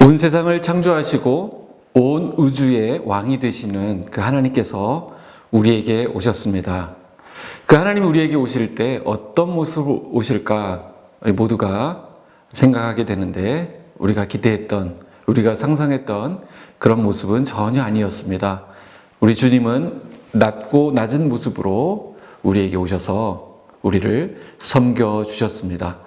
온 세상을 창조하시고 온 우주의 왕이 되시는 그 하나님께서 우리에게 오셨습니다. 그 하나님이 우리에게 오실 때 어떤 모습으로 오실까 우리 모두가 생각하게 되는데, 우리가 기대했던, 우리가 상상했던 그런 모습은 전혀 아니었습니다. 우리 주님은 낮고 낮은 모습으로 우리에게 오셔서 우리를 섬겨주셨습니다.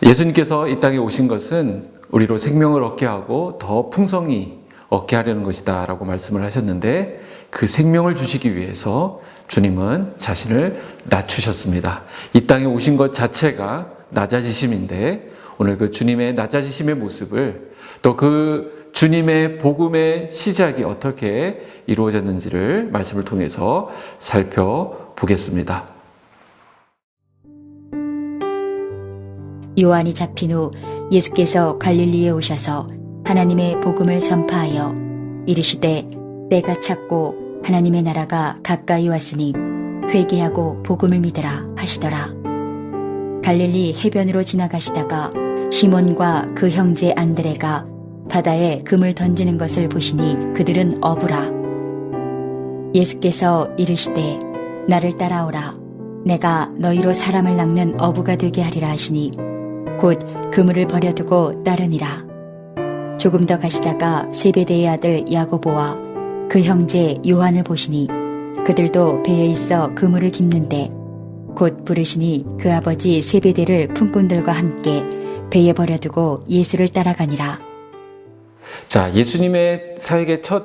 예수님께서 이 땅에 오신 것은 우리로 생명을 얻게 하고 더 풍성히 얻게 하려는 것이다 라고 말씀을 하셨는데, 그 생명을 주시기 위해서 주님은 자신을 낮추셨습니다. 이 땅에 오신 것 자체가 낮아지심인데, 오늘 그 주님의 낮아지심의 모습을, 또 그 주님의 복음의 시작이 어떻게 이루어졌는지를 말씀을 통해서 살펴보겠습니다. 요한이 잡힌 후 예수께서 갈릴리에 오셔서 하나님의 복음을 전파하여 이르시되, 때가 찼고 하나님의 나라가 가까이 왔으니 회개하고 복음을 믿으라 하시더라. 갈릴리 해변으로 지나가시다가 시몬과 그 형제 안드레가 바다에 금을 던지는 것을 보시니 그들은 어부라. 예수께서 이르시되, 나를 따라오라. 내가 너희로 사람을 낚는 어부가 되게 하리라 하시니 곧 그물을 버려두고 따르니라. 조금 더 가시다가 세베대의 아들 야고보와 그 형제 요한을 보시니 그들도 배에 있어 그물을 깁는데, 곧 부르시니 그 아버지 세베대를 품꾼들과 함께 배에 버려두고 예수를 따라가니라. 자, 예수님의 사역의 첫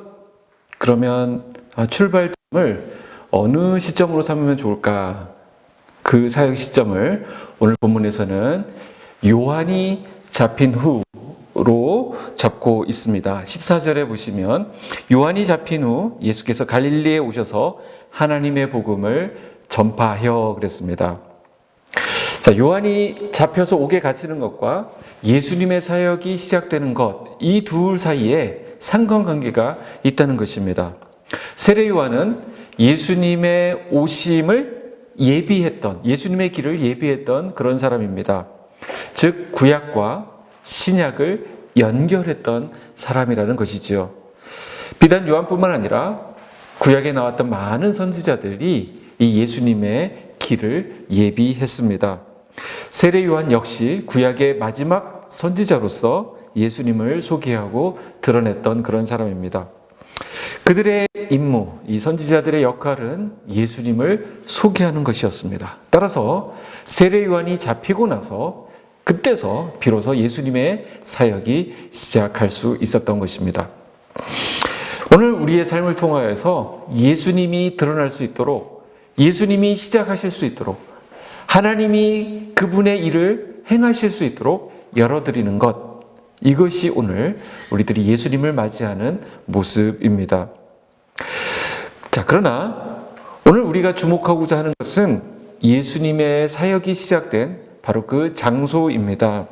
출발점을 어느 시점으로 삼으면 좋을까? 그 사역 시점을 오늘 본문에서는 요한이 잡힌 후로 잡고 있습니다. 14절에 보시면 요한이 잡힌 후 예수께서 갈릴리에 오셔서 하나님의 복음을 전파하여 그랬습니다. 자, 요한이 잡혀서 옥에 갇히는 것과 예수님의 사역이 시작되는 것, 이 둘 사이에 상관관계가 있다는 것입니다. 세례 요한은 예수님의 오심을 예비했던, 예수님의 길을 예비했던 그런 사람입니다. 즉 구약과 신약을 연결했던 사람이라는 것이지요. 비단 요한뿐만 아니라 구약에 나왔던 많은 선지자들이 이 예수님의 길을 예비했습니다. 세례 요한 역시 구약의 마지막 선지자로서 예수님을 소개하고 드러냈던 그런 사람입니다. 그들의 임무, 이 선지자들의 역할은 예수님을 소개하는 것이었습니다. 따라서 세례 요한이 잡히고 나서 그때서 비로소 예수님의 사역이 시작할 수 있었던 것입니다. 오늘 우리의 삶을 통하여서 예수님이 드러날 수 있도록, 예수님이 시작하실 수 있도록, 하나님이 그분의 일을 행하실 수 있도록 열어드리는 것, 이것이 오늘 우리들이 예수님을 맞이하는 모습입니다. 자, 그러나 오늘 우리가 주목하고자 하는 것은 예수님의 사역이 시작된 바로 그 장소입니다.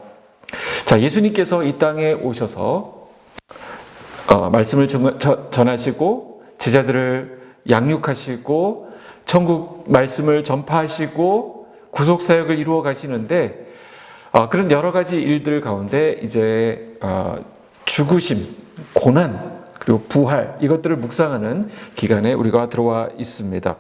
자, 예수님께서 이 땅에 오셔서 말씀을 전하시고 제자들을 양육하시고 천국 말씀을 전파하시고 구속 사역을 이루어 가시는데, 그런 여러 가지 일들 가운데 이제 죽으심, 고난, 그리고 부활, 이것들을 묵상하는 기간에 우리가 들어와 있습니다.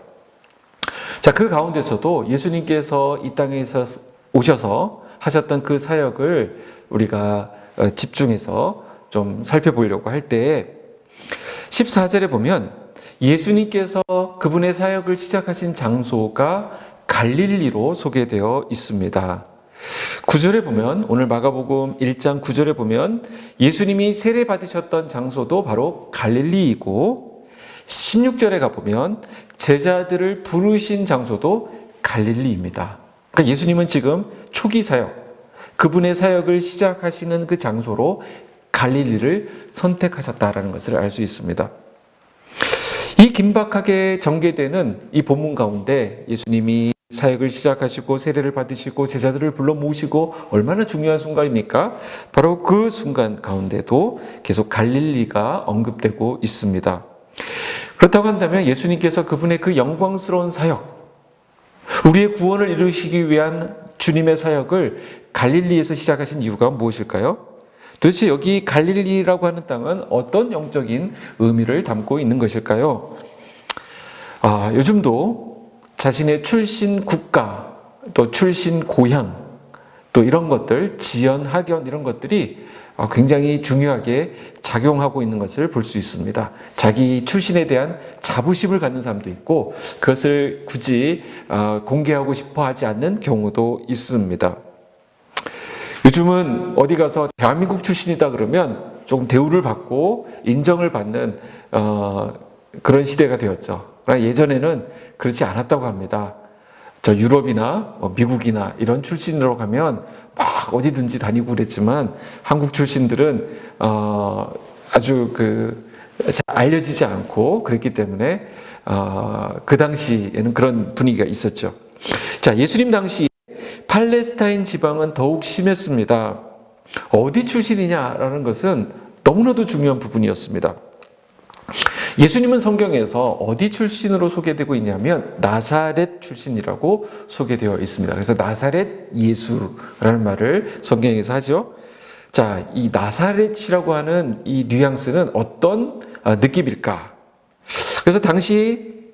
자, 그 가운데서도 예수님께서 이 땅에서 오셔서 하셨던 그 사역을 우리가 집중해서 좀 살펴보려고 할 때에 14절에 보면 예수님께서 그분의 사역을 시작하신 장소가 갈릴리로 소개되어 있습니다. 9절에 보면, 오늘 마가복음 1장 9절에 보면 예수님이 세례 받으셨던 장소도 바로 갈릴리이고, 16절에 가보면 제자들을 부르신 장소도 갈릴리입니다. 그러니까 예수님은 지금 초기 사역, 그분의 사역을 시작하시는 그 장소로 갈릴리를 선택하셨다라는 것을 알 수 있습니다. 이 긴박하게 전개되는 이 본문 가운데 예수님이 사역을 시작하시고 세례를 받으시고 제자들을 불러 모으시고 얼마나 중요한 순간입니까? 바로 그 순간 가운데도 계속 갈릴리가 언급되고 있습니다. 그렇다고 한다면 예수님께서 그분의 그 영광스러운 사역, 우리의 구원을 이루시기 위한 주님의 사역을 갈릴리에서 시작하신 이유가 무엇일까요? 도대체 여기 갈릴리라고 하는 땅은 어떤 영적인 의미를 담고 있는 것일까요? 요즘도 자신의 출신 국가, 또 출신 고향, 또 이런 것들, 지연, 학연 이런 것들이 굉장히 중요하게 작용하고 있는 것을 볼 수 있습니다. 자기 출신에 대한 자부심을 갖는 사람도 있고 그것을 굳이 공개하고 싶어 하지 않는 경우도 있습니다. 요즘은 어디 가서 대한민국 출신이다 그러면 조금 대우를 받고 인정을 받는 그런 시대가 되었죠. 그러나 예전에는 그렇지 않았다고 합니다. 저 유럽이나 미국이나 이런 출신으로 가면 막 어디든지 다니고 그랬지만 한국 출신들은 아주 잘 알려지지 않고 그랬기 때문에 그 당시에는 그런 분위기가 있었죠. 자, 예수님 당시 팔레스타인 지방은 더욱 심했습니다. 어디 출신이냐라는 것은 너무나도 중요한 부분이었습니다. 예수님은 성경에서 어디 출신으로 소개되고 있냐면 나사렛 출신이라고 소개되어 있습니다. 그래서 나사렛 예수라는 말을 성경에서 하죠. 자, 이 나사렛이라고 하는 이 뉘앙스는 어떤 느낌일까? 그래서 당시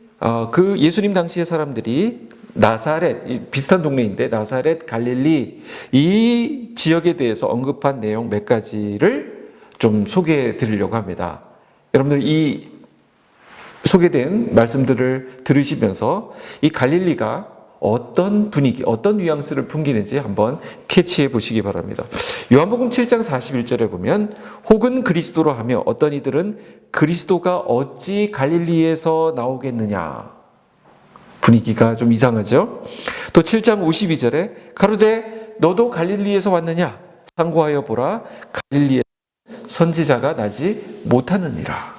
그 예수님 당시의 사람들이 나사렛, 비슷한 동네인데 나사렛, 갈릴리 이 지역에 대해서 언급한 내용 몇 가지를 좀 소개해 드리려고 합니다. 여러분들 이 소개된 말씀들을 들으시면서 이 갈릴리가 어떤 분위기, 어떤 뉘앙스를 풍기는지 한번 캐치해 보시기 바랍니다. 요한복음 7장 41절에 보면 혹은 그리스도로 하며 어떤 이들은 그리스도가 어찌 갈릴리에서 나오겠느냐. 분위기가 좀 이상하죠. 또 7장 52절에 가로되 너도 갈릴리에서 왔느냐. 참고하여 보라 갈릴리에 선지자가 나지 못하느니라.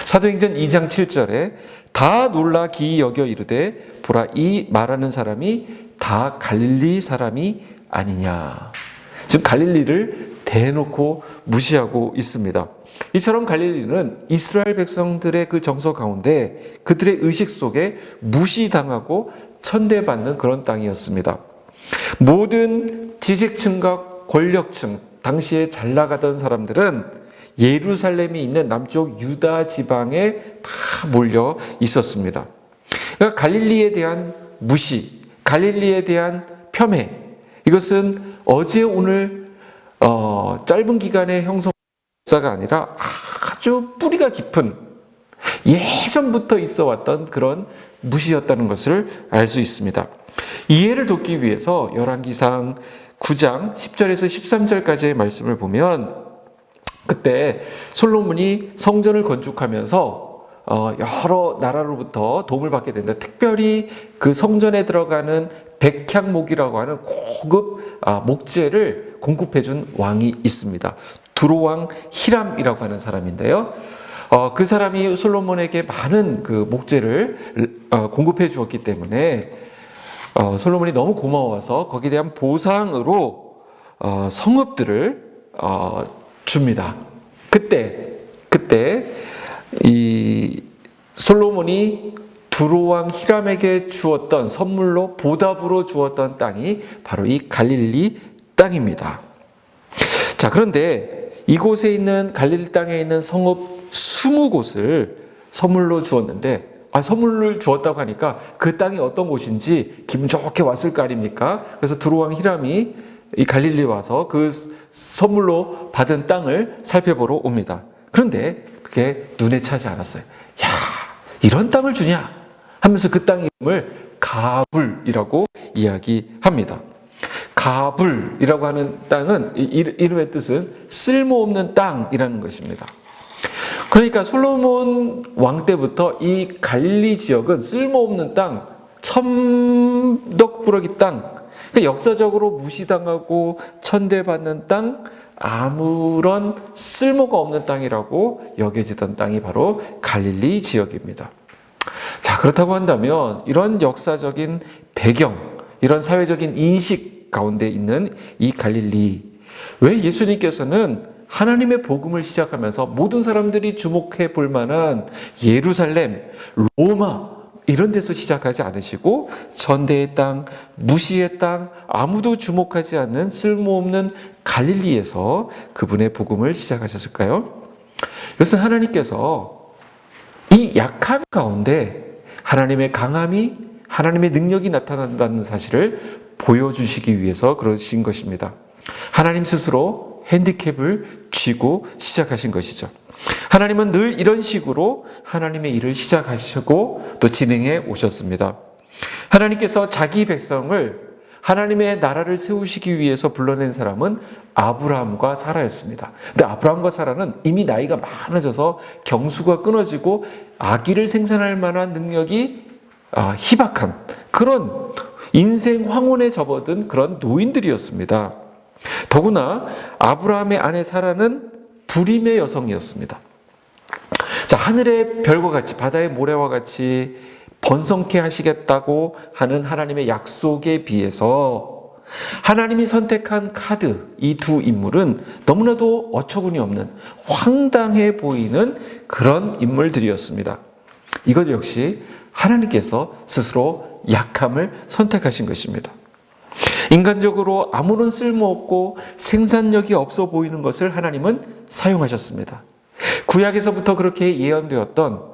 사도행전 2장 7절에 다 놀라 기이 여겨 이르되 보라 이 말하는 사람이 다 갈릴리 사람이 아니냐. 지금 갈릴리를 대놓고 무시하고 있습니다. 이처럼 갈릴리는 이스라엘 백성들의 그 정서 가운데 그들의 의식 속에 무시당하고 천대받는 그런 땅이었습니다. 모든 지식층과 권력층, 당시에 잘 나가던 사람들은 예루살렘이 있는 남쪽 유다 지방에 다 몰려 있었습니다. 그러니까 갈릴리에 대한 무시, 갈릴리에 대한 폄훼, 이것은 어제 오늘 짧은 기간의 형성사가 아니라 아주 뿌리가 깊은 예전부터 있어 왔던 그런 무시였다는 것을 알 수 있습니다. 이해를 돕기 위해서 열왕기상 9장 10절에서 13절까지의 말씀을 보면 그때 솔로몬이 성전을 건축하면서 여러 나라로부터 도움을 받게 된다. 특별히 그 성전에 들어가는 백향목이라고 하는 고급 목재를 공급해 준 왕이 있습니다. 두로왕 히람이라고 하는 사람인데요. 그 사람이 솔로몬에게 많은 그 목재를 공급해 주었기 때문에 솔로몬이 너무 고마워서 거기에 대한 보상으로 성읍들을 줍니다. 그때 이 솔로몬이 두로왕 히람에게 주었던 선물로 보답으로 주었던 땅이 바로 이 갈릴리 땅입니다. 자, 그런데 이곳에 있는 갈릴리 땅에 있는 성읍 20곳을 선물로 주었는데 선물을 주었다고 하니까 그 땅이 어떤 곳인지 기분 좋게 왔을 거 아닙니까? 그래서 두로왕 히람이 이 갈릴리 와서 그 선물로 받은 땅을 살펴보러 옵니다. 그런데 그게 눈에 차지 않았어요. 야, 이런 땅을 주냐? 하면서 그 땅 이름을 가불이라고 이야기합니다. 가불이라고 하는 땅은 이름의 뜻은 쓸모없는 땅이라는 것입니다. 그러니까 솔로몬 왕 때부터 이 갈릴리 지역은 쓸모없는 땅, 첨덕부러기 땅, 그러니까 역사적으로 무시당하고 천대받는 땅, 아무런 쓸모가 없는 땅이라고 여겨지던 땅이 바로 갈릴리 지역입니다. 자, 그렇다고 한다면 이런 역사적인 배경, 이런 사회적인 인식 가운데 있는 이 갈릴리, 왜 예수님께서는 하나님의 복음을 시작하면서 모든 사람들이 주목해 볼 만한 예루살렘, 로마 이런 데서 시작하지 않으시고 전대의 땅, 무시의 땅, 아무도 주목하지 않는 쓸모없는 갈릴리에서 그분의 복음을 시작하셨을까요? 이것은 하나님께서 이 약함 가운데 하나님의 강함이, 하나님의 능력이 나타난다는 사실을 보여주시기 위해서 그러신 것입니다. 하나님 스스로 핸디캡을 쥐고 시작하신 것이죠. 하나님은 늘 이런 식으로 하나님의 일을 시작하시고 또 진행해 오셨습니다. 하나님께서 자기 백성을 하나님의 나라를 세우시기 위해서 불러낸 사람은 아브라함과 사라였습니다. 근데 아브라함과 사라는 이미 나이가 많아져서 경수가 끊어지고 아기를 생산할 만한 능력이 희박한 그런 인생 황혼에 접어든 그런 노인들이었습니다. 더구나 아브라함의 아내 사라는 불임의 여성이었습니다. 자, 하늘의 별과 같이 바다의 모래와 같이 번성케 하시겠다고 하는 하나님의 약속에 비해서 하나님이 선택한 카드, 이 두 인물은 너무나도 어처구니 없는 황당해 보이는 그런 인물들이었습니다. 이것 역시 하나님께서 스스로 약함을 선택하신 것입니다. 인간적으로 아무런 쓸모없고 생산력이 없어 보이는 것을 하나님은 사용하셨습니다. 구약에서부터 그렇게 예언되었던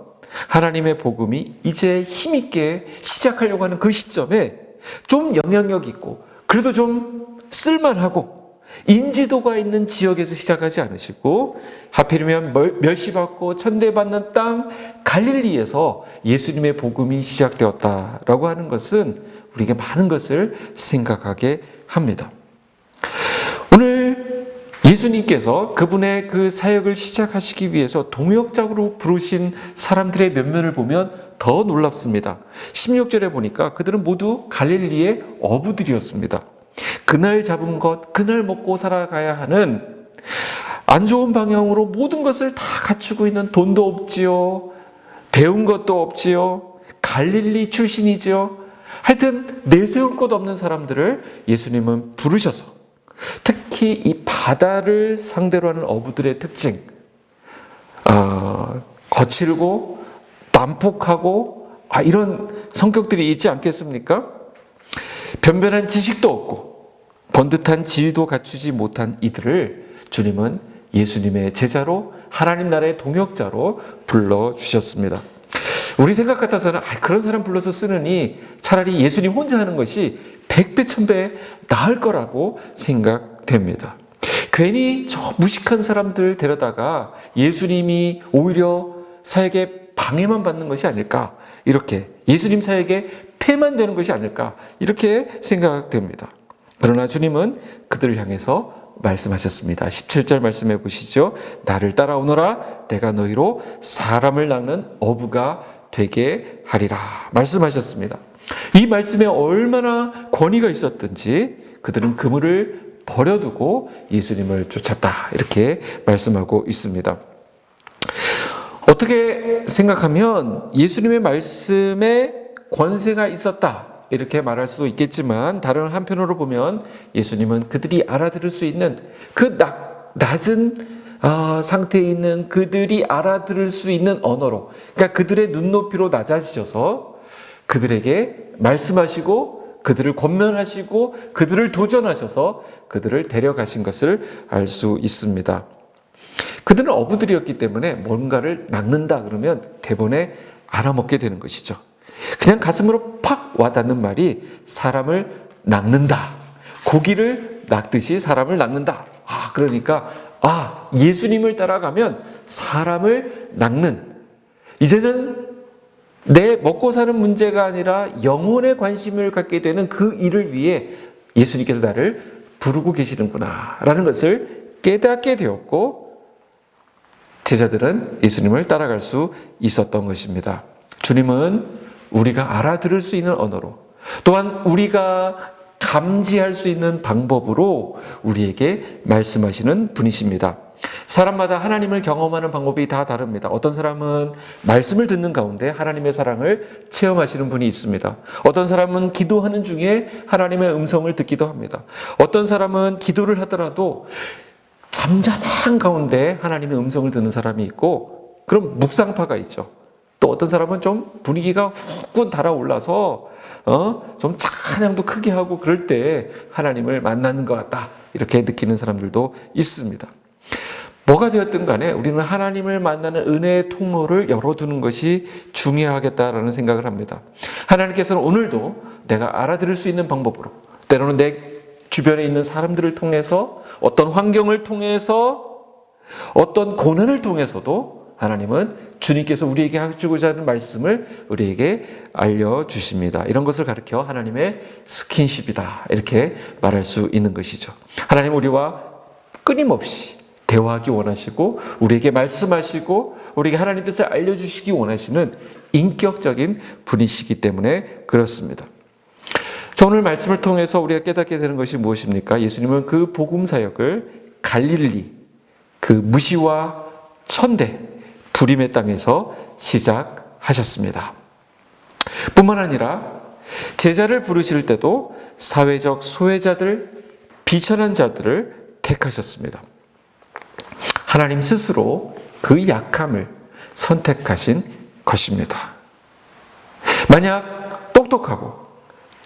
하나님의 복음이 이제 힘있게 시작하려고 하는 그 시점에 좀 영향력 있고 그래도 좀 쓸만하고 인지도가 있는 지역에서 시작하지 않으시고 하필이면 멸시받고 천대받는 땅 갈릴리에서 예수님의 복음이 시작되었다라고 하는 것은 우리에게 많은 것을 생각하게 합니다. 오늘 예수님께서 그분의 그 사역을 시작하시기 위해서 동역자로 부르신 사람들의 면면을 보면 더 놀랍습니다. 16절에 보니까 그들은 모두 갈릴리의 어부들이었습니다. 그날 잡은 것, 그날 먹고 살아가야 하는 안 좋은 방향으로 모든 것을 다 갖추고 있는 돈도 없지요. 배운 것도 없지요. 갈릴리 출신이지요. 하여튼 내세울 것 없는 사람들을 예수님은 부르셔서 특히 이 바다를 상대로 하는 어부들의 특징, 거칠고 난폭하고 이런 성격들이 있지 않겠습니까? 변변한 지식도 없고 번듯한 지위도 갖추지 못한 이들을 주님은 예수님의 제자로 하나님 나라의 동역자로 불러주셨습니다. 우리 생각 같아서는 그런 사람 불러서 쓰느니 차라리 예수님 혼자 하는 것이 100배, 1000배 나을 거라고 생각됩니다. 괜히 저 무식한 사람들 데려다가 예수님이 오히려 사역에 방해만 받는 것이 아닐까, 이렇게 예수님 사역에 폐만 되는 것이 아닐까, 이렇게 생각됩니다. 그러나 주님은 그들을 향해서 말씀하셨습니다. 17절 말씀해 보시죠. 나를 따라오너라, 내가 너희로 사람을 낚는 어부가 되게 하리라 말씀하셨습니다. 이 말씀에 얼마나 권위가 있었든지 그들은 그물을 버려두고 예수님을 쫓았다, 이렇게 말씀하고 있습니다. 어떻게 생각하면 예수님의 말씀에 권세가 있었다, 이렇게 말할 수도 있겠지만 다른 한편으로 보면 예수님은 그들이 알아들을 수 있는 그 낮은 상태에 있는 그들이 알아들을 수 있는 언어로, 그러니까 그들의 눈높이로 낮아지셔서 그들에게 말씀하시고 그들을 권면하시고 그들을 도전하셔서 그들을 데려가신 것을 알 수 있습니다. 그들은 어부들이었기 때문에 뭔가를 낚는다 그러면 대본에 알아먹게 되는 것이죠. 그냥 가슴으로 팍 와닿는 말이 사람을 낚는다, 고기를 낚듯이 사람을 낚는다. 그러니까 예수님을 따라가면 사람을 낚는, 이제는 내 먹고 사는 문제가 아니라 영혼에 관심을 갖게 되는 그 일을 위해 예수님께서 나를 부르고 계시는구나 라는 것을 깨닫게 되었고, 제자들은 예수님을 따라갈 수 있었던 것입니다. 주님은 우리가 알아들을 수 있는 언어로, 또한 우리가 감지할 수 있는 방법으로 우리에게 말씀하시는 분이십니다. 사람마다 하나님을 경험하는 방법이 다 다릅니다. 어떤 사람은 말씀을 듣는 가운데 하나님의 사랑을 체험하시는 분이 있습니다. 어떤 사람은 기도하는 중에 하나님의 음성을 듣기도 합니다. 어떤 사람은 기도를 하더라도 잠잠한 가운데 하나님의 음성을 듣는 사람이 있고, 그럼 묵상파가 있죠. 또 어떤 사람은 좀 분위기가 후끈 달아올라서 좀 찬양도 크게 하고 그럴 때 하나님을 만나는 것 같다, 이렇게 느끼는 사람들도 있습니다. 뭐가 되었든 간에 우리는 하나님을 만나는 은혜의 통로를 열어두는 것이 중요하겠다라는 생각을 합니다. 하나님께서는 오늘도 내가 알아들을 수 있는 방법으로, 때로는 내 주변에 있는 사람들을 통해서, 어떤 환경을 통해서, 어떤 고난을 통해서도 하나님은 주님께서 우리에게 해주고자 하는 말씀을 우리에게 알려주십니다. 이런 것을 가리켜 하나님의 스킨십이다, 이렇게 말할 수 있는 것이죠. 하나님 우리와 끊임없이 대화하기 원하시고, 우리에게 말씀하시고, 우리에게 하나님 뜻을 알려주시기 원하시는 인격적인 분이시기 때문에 그렇습니다. 오늘 말씀을 통해서 우리가 깨닫게 되는 것이 무엇입니까? 예수님은 그 복음 사역을 갈릴리, 그 무시와 천대, 불임의 땅에서 시작하셨습니다. 뿐만 아니라 제자를 부르실 때도 사회적 소외자들, 비천한 자들을 택하셨습니다. 하나님 스스로 그 약함을 선택하신 것입니다. 만약 똑똑하고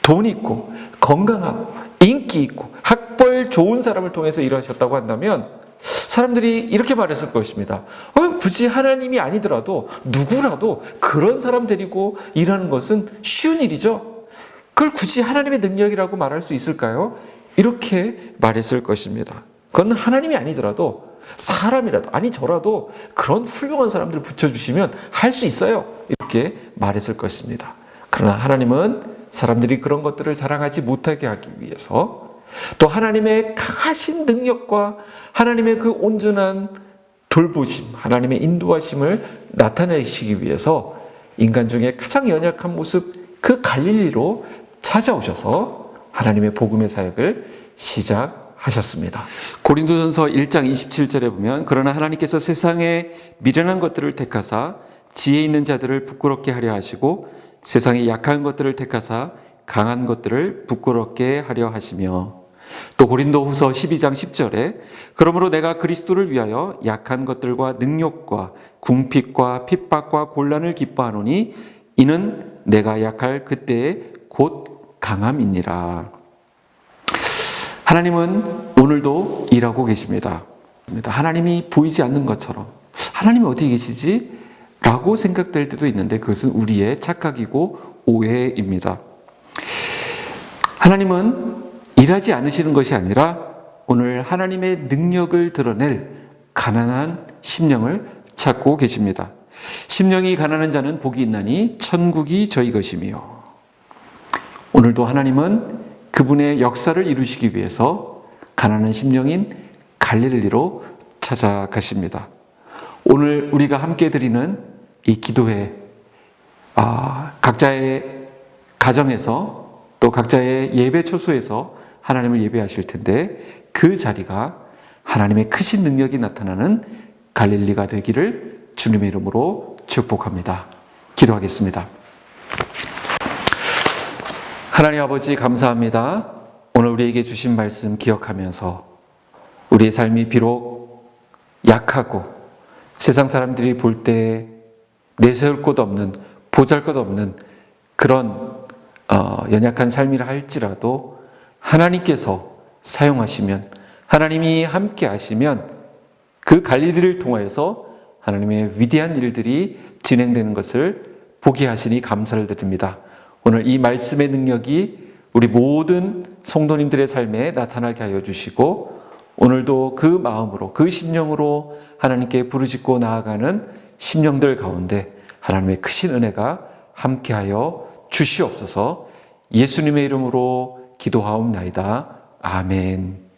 돈 있고 건강하고 인기 있고 학벌 좋은 사람을 통해서 일하셨다고 한다면 사람들이 이렇게 말했을 것입니다. 굳이 하나님이 아니더라도 누구라도 그런 사람 데리고 일하는 것은 쉬운 일이죠. 그걸 굳이 하나님의 능력이라고 말할 수 있을까요? 이렇게 말했을 것입니다. 그건 하나님이 아니더라도 사람이라도, 아니 저라도 그런 훌륭한 사람들을 붙여주시면 할 수 있어요, 이렇게 말했을 것입니다. 그러나 하나님은 사람들이 그런 것들을 자랑하지 못하게 하기 위해서, 또 하나님의 강하신 능력과 하나님의 그 온전한 돌보심, 하나님의 인도하심을 나타내시기 위해서 인간 중에 가장 연약한 모습, 그 갈릴리로 찾아오셔서 하나님의 복음의 사역을 시작하셨습니다. 고린도전서 1장 27절에 보면, 그러나 하나님께서 세상에 미련한 것들을 택하사 지혜 있는 자들을 부끄럽게 하려 하시고 세상에 약한 것들을 택하사 강한 것들을 부끄럽게 하려 하시며, 또 고린도후서 12장 10절에 그러므로 내가 그리스도를 위하여 약한 것들과 능욕과 궁핍과 핍박과 곤란을 기뻐하노니 이는 내가 약할 그때에 곧 강함이니라. 하나님은 오늘도 일하고 계십니다. 하나님이 보이지 않는 것처럼 하나님이 어디 계시지? 라고 생각될 때도 있는데 그것은 우리의 착각이고 오해입니다. 하나님은 일하지 않으시는 것이 아니라 오늘 하나님의 능력을 드러낼 가난한 심령을 찾고 계십니다. 심령이 가난한 자는 복이 있나니 천국이 저희 것이며, 오늘도 하나님은 그분의 역사를 이루시기 위해서 가난한 심령인 갈릴리로 찾아가십니다. 오늘 우리가 함께 드리는 이 기도회, 각자의 가정에서 또 각자의 예배 초소에서 하나님을 예배하실 텐데, 그 자리가 하나님의 크신 능력이 나타나는 갈릴리가 되기를 주님의 이름으로 축복합니다. 기도하겠습니다. 하나님 아버지, 감사합니다. 오늘 우리에게 주신 말씀 기억하면서 우리의 삶이 비록 약하고 세상 사람들이 볼 때 내세울 것 없는, 보잘 것 없는 그런 연약한 삶이라 할지라도 하나님께서 사용하시면, 하나님이 함께 하시면 그 갈릴리를 통하여서 하나님의 위대한 일들이 진행되는 것을 보게 하시니 감사를 드립니다. 오늘 이 말씀의 능력이 우리 모든 성도님들의 삶에 나타나게 하여 주시고, 오늘도 그 마음으로, 그 심령으로 하나님께 부르짖고 나아가는 심령들 가운데 하나님의 크신 은혜가 함께하여 주시옵소서. 예수님의 이름으로 기도하옵나이다. 아멘.